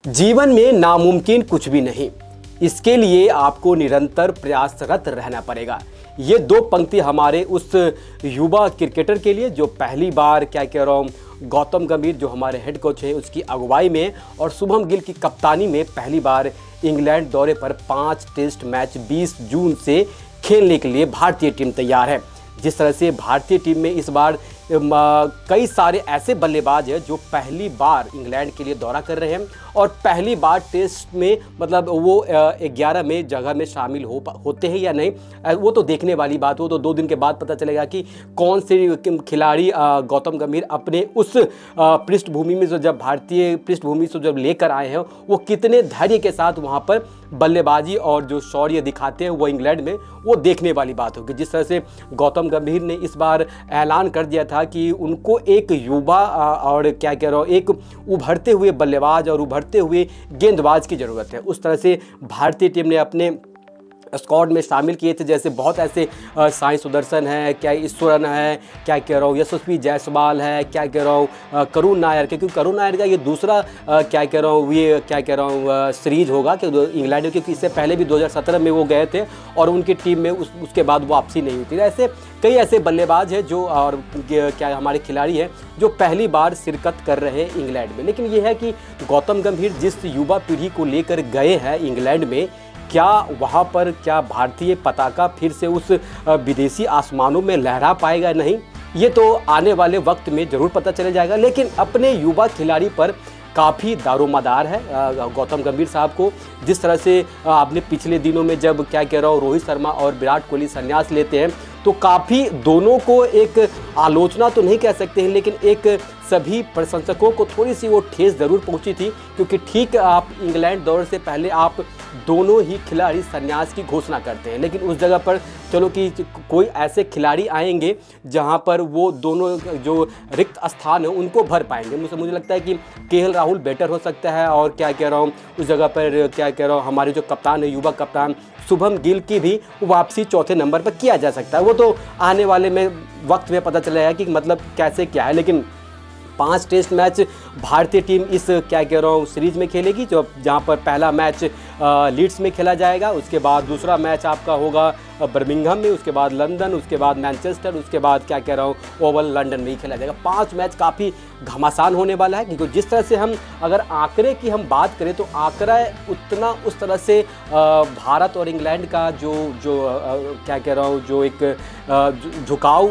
जीवन में नामुमकिन कुछ भी नहीं, इसके लिए आपको निरंतर प्रयासरत रहना पड़ेगा। ये दो पंक्ति हमारे उस युवा क्रिकेटर के लिए जो पहली बार क्या कह रहा हूँ गौतम गंभीर जो हमारे हेड कोच हैं उसकी अगुवाई में और शुभम गिल की कप्तानी में पहली बार इंग्लैंड दौरे पर 5 टेस्ट मैच 20 जून से खेलने के लिए भारतीय टीम तैयार है। जिस तरह से भारतीय टीम में इस बार कई सारे ऐसे बल्लेबाज हैं जो पहली बार इंग्लैंड के लिए दौरा कर रहे हैं और पहली बार टेस्ट में मतलब वो 11 में जगह में शामिल होते हैं या नहीं, वो तो देखने वाली बात। वो तो 2 दिन के बाद पता चलेगा कि कौन से खिलाड़ी गौतम गंभीर अपने उस पृष्ठभूमि में जो जब भारतीय पृष्ठभूमि से जब लेकर आए हैं वो कितने धैर्य के साथ वहाँ पर बल्लेबाजी और जो शौर्य दिखाते हैं वो इंग्लैंड में, वो देखने वाली बात होगी। जिस तरह से गौतम गंभीर ने इस बार ऐलान कर दिया था कि उनको एक युवा और क्या कह रहा हूँ एक उभरते हुए बल्लेबाज और उभरते हुए गेंदबाज की ज़रूरत है। उस तरह से भारतीय टीम ने अपने स्क्वाड में शामिल किए थे, जैसे बहुत ऐसे साई सुदर्शन है, क्या ईश्वरन है, क्या कह रहा हूँ यशस्वी जायसवाल है, क्या कह रहा हूँ करुण नायर, क्योंकि करुण नायर का ये दूसरा क्या कह रहा हूँ ये क्या कह रहा हूँ सीरीज होगा कि इंग्लैंड, क्योंकि इससे पहले भी 2017 में वो गए थे और उनकी टीम में उसके बाद वापसी नहीं हुई थी। ऐसे कई ऐसे बल्लेबाज हैं जो और क्या हमारे खिलाड़ी हैं जो पहली बार शिरकत कर रहे हैं इंग्लैंड में। लेकिन ये है कि गौतम गंभीर जिस युवा पीढ़ी को लेकर गए हैं इंग्लैंड में, क्या वहाँ पर क्या भारतीय पताका फिर से उस विदेशी आसमानों में लहरा पाएगा नहीं, ये तो आने वाले वक्त में ज़रूर पता चल जाएगा। लेकिन अपने युवा खिलाड़ी पर काफ़ी दारोमदार है गौतम गंभीर साहब को। जिस तरह से आपने पिछले दिनों में जब क्या कह रहा हूँ रोहित शर्मा और विराट कोहली संन्यास लेते हैं तो काफ़ी दोनों को एक आलोचना तो नहीं कह सकते हैं, लेकिन एक सभी प्रशंसकों को थोड़ी सी वो ठेस ज़रूर पहुंची थी, क्योंकि ठीक आप इंग्लैंड दौरे से पहले आप दोनों ही खिलाड़ी संन्यास की घोषणा करते हैं, लेकिन उस जगह पर चलो कि कोई ऐसे खिलाड़ी आएंगे जहां पर वो दोनों जो रिक्त स्थान है उनको भर पाएंगे। मुझे लगता है कि केएल राहुल बेटर हो सकता है और क्या कह रहा हूँ उस जगह पर क्या कह रहा हूँ हमारे जो कप्तान है युवा कप्तान शुभम गिल की भी वापसी चौथे नंबर पर किया जा सकता है। वो तो आने वाले में वक्त में पता चलेगा कि मतलब कैसे क्या है। लेकिन 5 टेस्ट मैच भारतीय टीम इस क्या कह रहा हूँ सीरीज में खेलेगी, जो जहाँ पर पहला मैच लीड्स में खेला जाएगा, उसके बाद दूसरा मैच आपका होगा बर्मिंघम में, उसके बाद लंदन, उसके बाद मैनचेस्टर, उसके बाद क्या कह रहा हूँ ओवल लंदन में ही खेला जाएगा। 5 मैच काफ़ी घमासान होने वाला है, क्योंकि जिस तरह से हम अगर आंकड़े की हम बात करें तो आंकड़ा उतना उस तरह से भारत और इंग्लैंड का जो क्या कह रहा हूँ जो एक झुकाव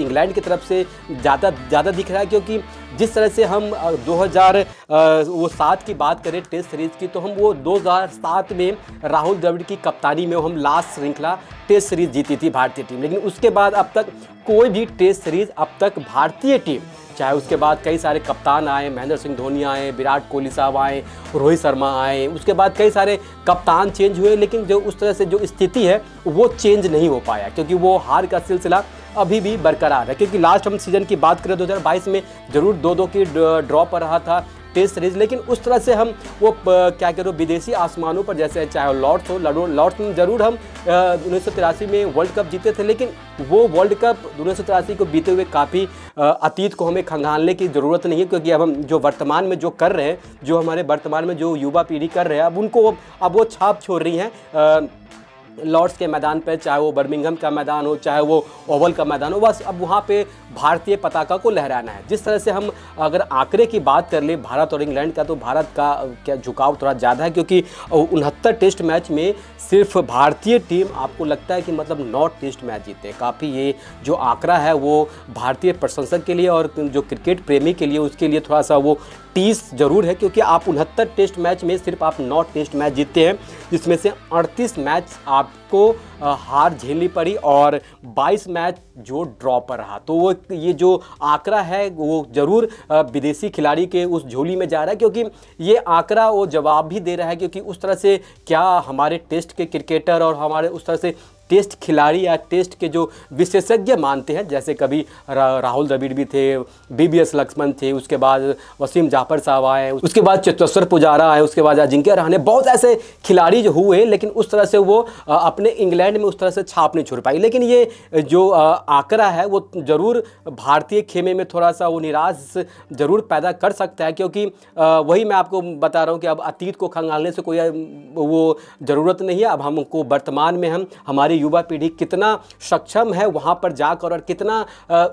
इंग्लैंड की तरफ से ज़्यादा दिख रहा है। क्योंकि जिस तरह से हम 2007 की बात करें टेस्ट सीरीज की, तो हम वो 2007 में राहुल द्रविड़ की कप्तानी में हम लास्ट श्रृंखला टेस्ट सीरीज जीती थी भारतीय टीम। लेकिन उसके बाद अब तक कोई भी टेस्ट सीरीज अब तक भारतीय टीम, चाहे उसके बाद कई सारे कप्तान आए, महेंद्र सिंह धोनी आए, विराट कोहली साहब आए, रोहित शर्मा आए, उसके बाद कई सारे कप्तान चेंज हुए, लेकिन जो उस तरह से जो स्थिति है वो चेंज नहीं हो पाया, क्योंकि वो हार का सिलसिला अभी भी बरकरार है। क्योंकि लास्ट हम सीजन की बात करें 2022 में ज़रूर 2-2 की ड्रॉ पर रहा था टेस्ट सीरीज, लेकिन उस तरह से हम वो क्या कह रहे हो विदेशी आसमानों पर, जैसे चाहे लॉर्ड्स हो, लॉर्ड्स में ज़रूर हम 1983 में वर्ल्ड कप जीते थे, लेकिन वो वर्ल्ड कप 1983 को बीते हुए काफ़ी अतीत को हमें खंगालने की ज़रूरत नहीं है। क्योंकि अब हम जो वर्तमान में जो कर रहे हैं, जो हमारे वर्तमान में जो युवा पीढ़ी कर रहे हैं, अब उनको अब वो छाप छोड़ रही हैं लॉर्ड्स के मैदान पर, चाहे वो बर्मिंघम का मैदान हो, चाहे वो ओवल का मैदान हो, बस अब वहाँ पे भारतीय पताका को लहराना है। जिस तरह से हम अगर आंकड़े की बात कर ले भारत और इंग्लैंड का, तो भारत का क्या झुकाव थोड़ा ज़्यादा है, क्योंकि 69 टेस्ट मैच में सिर्फ भारतीय टीम आपको लगता है कि मतलब 9 टेस्ट मैच जीते। काफ़ी ये जो आंकड़ा है वो भारतीय प्रशंसक के लिए और जो क्रिकेट प्रेमी के लिए उसके लिए थोड़ा सा वो टीस जरूर है, क्योंकि आप 69 टेस्ट मैच में सिर्फ आप 9 टेस्ट मैच जीते हैं, जिसमें से 38 मैच आपको हार झेलनी पड़ी और 22 मैच जो ड्रॉ पर रहा। तो वो ये जो आंकड़ा है वो ज़रूर विदेशी खिलाड़ी के उस झोली में जा रहा है, क्योंकि ये आंकड़ा वो जवाब भी दे रहा है, क्योंकि उस तरह से क्या हमारे टेस्ट के क्रिकेटर और हमारे उस तरह से टेस्ट खिलाड़ी या टेस्ट के जो विशेषज्ञ मानते हैं, जैसे कभी राहुल द्रविड़ भी थे, BBS लक्ष्मण थे, उसके बाद वसीम जाफर साहब आए, उसके बाद चेतेश्वर पुजारा आए, उसके बाद अजिंक्य रहाणे, बहुत ऐसे खिलाड़ी जो हुए, लेकिन उस तरह से वो अपने इंग्लैंड में उस तरह से छाप नहीं छोड़ पाई। लेकिन ये जो आंकड़ा है वो ज़रूर भारतीय खेमे में थोड़ा सा वो निराश ज़रूर पैदा कर सकता है, क्योंकि वही मैं आपको बता रहा हूँ कि अब अतीत को खंगालने से कोई वो ज़रूरत नहीं है। अब हमको वर्तमान में हमारी युवा पीढ़ी कितना सक्षम है वहाँ पर जाकर, और कितना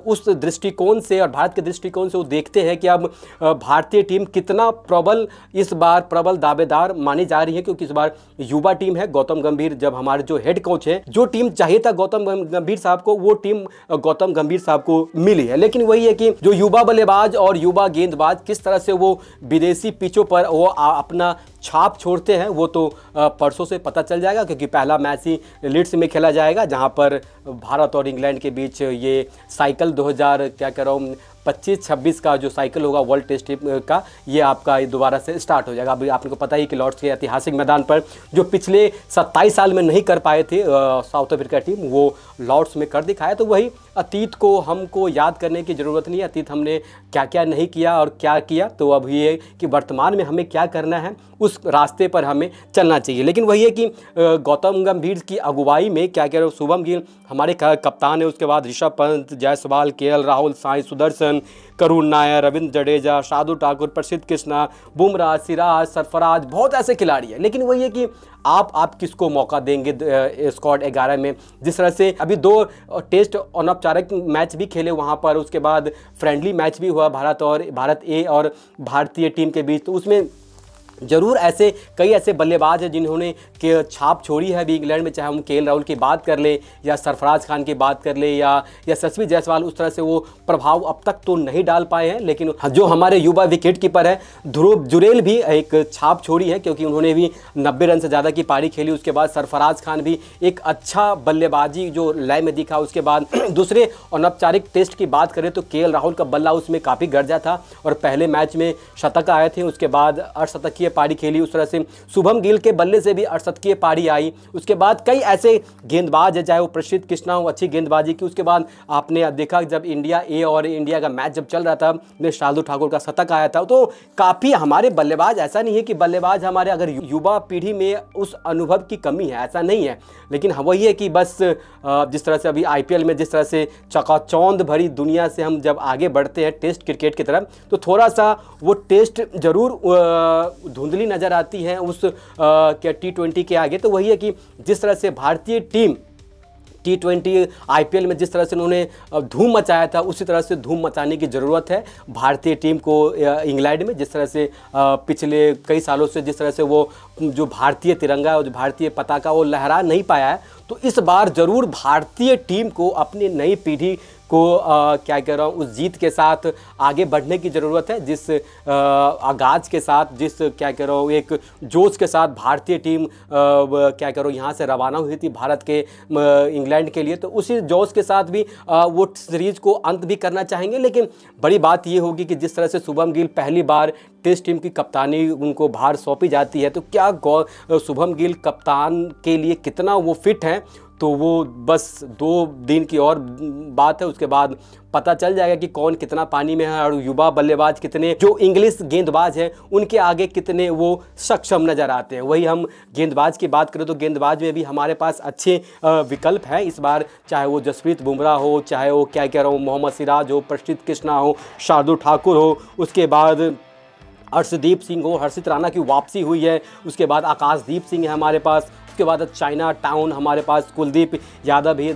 उस दृष्टिकोण से और भारत के दृष्टिकोण से वो देखते हैं कि अब भारतीय टीम कितना प्रबल, इस बार प्रबल दावेदार मानी जा रही है, क्योंकि इस बार युवा टीम है। गौतम गंभीर जब हमारे जो हेड कोच है, जो टीम चाहिए था गौतम गंभीर साहब को, वो टीम गौतम गंभीर साहब को मिली है। लेकिन वही है कि जो युवा बल्लेबाज और युवा गेंदबाज किस तरह से वो विदेशी पिचों पर वो अपना छाप छोड़ते हैं, वो तो परसों से पता चल जाएगा, क्योंकि पहला मैच ही लीड्स में खेला जाएगा, जहां पर भारत और इंग्लैंड के बीच ये साइकिल 2025-26 का जो साइकिल होगा वर्ल्ड टेस्ट का, ये आपका दोबारा से स्टार्ट हो जाएगा। अभी आपको पता ही कि लॉर्ड्स के ऐतिहासिक मैदान पर जो पिछले 27 साल में नहीं कर पाए थे साउथ अफ्रीका टीम, वो लॉर्ड्स में कर दिखाया। तो वही अतीत को हमको याद करने की ज़रूरत नहीं है, अतीत हमने क्या क्या नहीं किया और क्या किया, तो अब ये कि वर्तमान में हमें क्या करना है, उस रास्ते पर हमें चलना चाहिए। लेकिन वही है कि गौतम गंभीर की अगुवाई में क्या कह रहे हो, शुभम गिल हमारे कप्तान है, उसके बाद ऋषभ पंत, जायसवाल, KL राहुल, साई सुदर्शन, करुण नायर, रविंद्र जडेजा, शार्दुल ठाकुर, प्रसिद्ध कृष्णा, बुमराह, सिराज, सरफराज, बहुत ऐसे खिलाड़ी हैं। लेकिन वही है कि आप किसको मौका देंगे स्क्वाड 11 में। जिस तरह से अभी 2 टेस्ट अनौपचारिक मैच भी खेले वहाँ पर, उसके बाद फ्रेंडली मैच भी हुआ भारत ए और भारतीय टीम के बीच, तो उसमें ज़रूर ऐसे कई ऐसे बल्लेबाज हैं जिन्होंने के छाप छोड़ी है अभी इंग्लैंड में, चाहे हम KL राहुल की बात कर ले या सरफराज खान की बात कर ले या यशस्वी जायसवाल, उस तरह से वो प्रभाव अब तक तो नहीं डाल पाए हैं। लेकिन जो हमारे युवा विकेट कीपर है ध्रुव जुरेल भी एक छाप छोड़ी है, क्योंकि उन्होंने भी 90 रन से ज़्यादा की पारी खेली। उसके बाद सरफराज खान भी एक अच्छा बल्लेबाजी जो लय में दिखा। उसके बाद दूसरे अनौपचारिक टेस्ट की बात करें तो KL राहुल का बल्ला उसमें काफ़ी गरजा था और पहले मैच में शतक आए थे, उसके बाद अर्धशतकीय पारी खेली। उस तरह से शुभम गिल के बल्ले से भी अर्धशतकीय पारी आई। उसके बाद कई ऐसे गेंदबाज है, चाहे वो प्रसिद्ध कृष्णा हो, अच्छी गेंदबाजी की। उसके बाद आपने देखा जब इंडिया ए और इंडिया का मैच जब चल रहा था, में शार्दुल ठाकुर का शतक आया था। तो काफ़ी हमारे बल्लेबाज, ऐसा नहीं है कि बल्लेबाज हमारे अगर युवा पीढ़ी में उस अनुभव की कमी है, ऐसा नहीं है। लेकिन वही है कि बस जिस तरह से अभी IPL में जिस तरह से चकाचौंध भरी दुनिया से हम जब आगे बढ़ते हैं टेस्ट क्रिकेट की तरफ, तो थोड़ा सा वो टेस्ट जरूर धुंधली नज़र आती है उस क्या T20 के आगे। तो वही है कि जिस तरह से भारतीय टीम T20 IPL में जिस तरह से उन्होंने धूम मचाया था, उसी तरह से धूम मचाने की ज़रूरत है भारतीय टीम को इंग्लैंड में। जिस तरह से पिछले कई सालों से जिस तरह से वो जो भारतीय तिरंगा और जो भारतीय पताका वो लहरा नहीं पाया है, तो इस बार ज़रूर भारतीय टीम को अपनी नई पीढ़ी को क्या कह रहा हूँ उस जीत के साथ आगे बढ़ने की ज़रूरत है। जिस आगाज़ के साथ, जिस क्या कह रहा हूँ एक जोश के साथ भारतीय टीम क्या कह रहा हूँ यहाँ से रवाना हुई थी भारत के इंग्लैंड के लिए, तो उसी जोश के साथ भी वो सीरीज़ को अंत भी करना चाहेंगे। लेकिन बड़ी बात ये होगी कि जिस तरह से शुभम गिल पहली बार टेस्ट टीम की कप्तानी उनको भार सौंपी जाती है, तो क्या शुभम गिल कप्तान के लिए कितना वो फिट हैं, तो वो बस 2 दिन की और बात है। उसके बाद पता चल जाएगा कि कौन कितना पानी में है और युवा बल्लेबाज कितने, जो इंग्लिश गेंदबाज हैं उनके आगे कितने वो सक्षम नज़र आते हैं। वही हम गेंदबाज की बात करें तो गेंदबाज में भी हमारे पास अच्छे विकल्प हैं इस बार, चाहे वो जसप्रीत बुमराह हो, चाहे वो क्या कह रहा हूँ मोहम्मद सिराज हो, प्रसिद्ध कृष्णा हो, शार्दुल ठाकुर हो, उसके बाद अर्शदीप सिंह हो, हर्षित राणा की वापसी हुई है, उसके बाद आकाशदीप सिंह है हमारे पास, उसके बाद चाइना टाउन हमारे पास कुलदीप यादव भी है,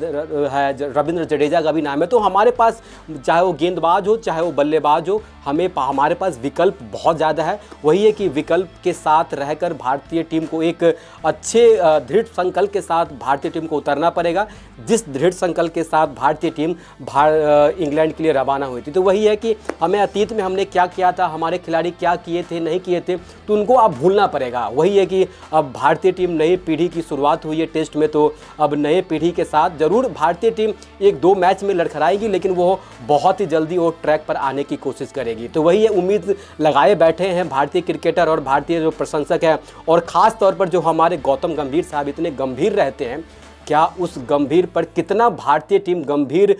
रविंद्र जडेजा का भी नाम है। तो हमारे पास चाहे वो गेंदबाज हो चाहे वो बल्लेबाज हो, हमारे पास विकल्प बहुत ज़्यादा है। वही है कि विकल्प के साथ रहकर भारतीय टीम को एक अच्छे दृढ़ संकल्प के साथ भारतीय टीम को उतरना पड़ेगा, जिस दृढ़ संकल्प के साथ भारतीय टीम इंग्लैंड के लिए रवाना हुई थी। तो वही है कि हमें अतीत में हमने क्या किया था, हमारे खिलाड़ी क्या किए थे नहीं किए थे, तो उनको अब भूलना पड़ेगा। वही है कि अब भारतीय टीम नई पीढ़ी की शुरुआत हुई है टेस्ट में, तो अब नए पीढ़ी के साथ जरूर भारतीय टीम 1-2 मैच में लड़खड़ाएगी, लेकिन वो बहुत ही जल्दी वो ट्रैक पर आने की कोशिश करेगी। तो वही है, उम्मीद लगाए बैठे हैं भारतीय क्रिकेटर और भारतीय जो प्रशंसक हैं, और ख़ास तौर पर जो हमारे गौतम गंभीर साहब इतने गंभीर रहते हैं, क्या उस गंभीर पर कितना भारतीय टीम गंभीर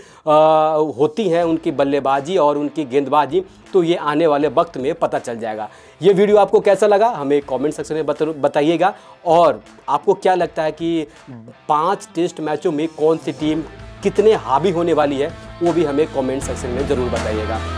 होती हैं उनकी बल्लेबाजी और उनकी गेंदबाजी, तो ये आने वाले वक्त में पता चल जाएगा। ये वीडियो आपको कैसा लगा हमें कमेंट सेक्शन में बताइएगा, और आपको क्या लगता है कि 5 टेस्ट मैचों में कौन सी टीम कितने हावी होने वाली है, वो भी हमें कमेंट सेक्शन में ज़रूर बताइएगा।